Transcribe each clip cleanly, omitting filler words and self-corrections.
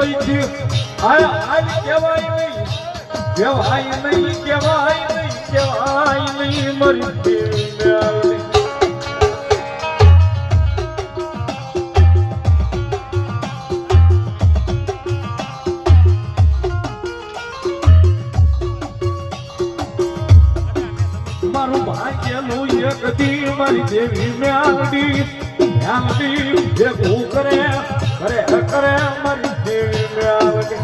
કોઈથી આજ કહેવાય નહીં, કહેવાય નહીં, કહેવાય નહીં, કહેવાય નહીં મારી દેવી મેલડી. મારું ભાગ્યનું એક દી મારી દેવી મેલડી મેલડી ભેગું કરે કરે કરે મારી દેવી મેલડી.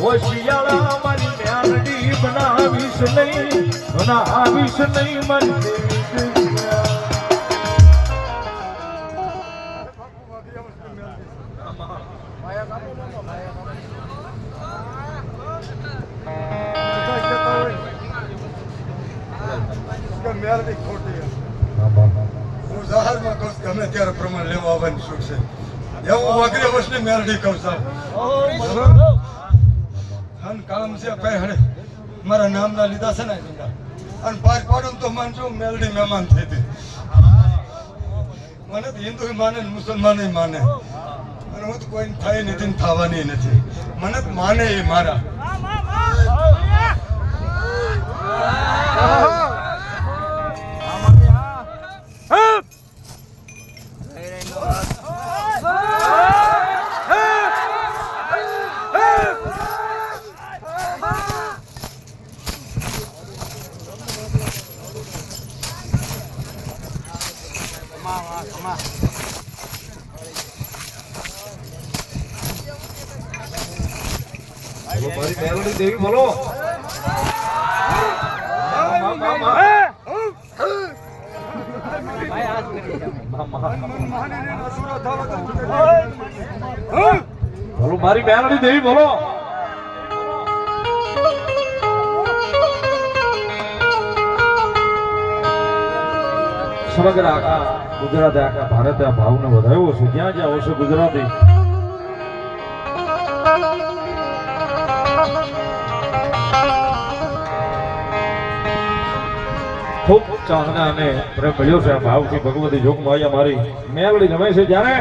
હોશિયાળા મારી મેલડી બનાવીશ નહીં, બનાવીશ નહીં મારી દેવી. મેલડી ખોટી હું જાહેરમાં કહું ગમે ત્યારે પ્રમાણ લેવા આવવાની શું છે એવું વગરે વર્ષની મેલડી કહું સાહેબ. કામ છે કઈ હડે મારા નામના લીધા છે ને અને પાર પાડું તો માનજો મેલડી મહેમાન થઈ હતી. મને તો હિન્દુ માને મુસલમાન માને અને હું તો કોઈ થાય નથી થવાની નથી. મને તો માને એ મારા મારી મેલડી દેવી બોલો. બોલો મારી મેલડી દેવી બોલો. સમગ્ર આખા ગુજરાતે આખા ભારતે આ ભાવને વધાવ્યો છે. જ્યાં જ્યાં આવશે ગુજરાતી ખૂબ ચાહના અને પ્રેમ મળ્યો છે. આ ભાવથી ભગવતી જોગમાં મારી મેલડી રમે છે. જ્યારે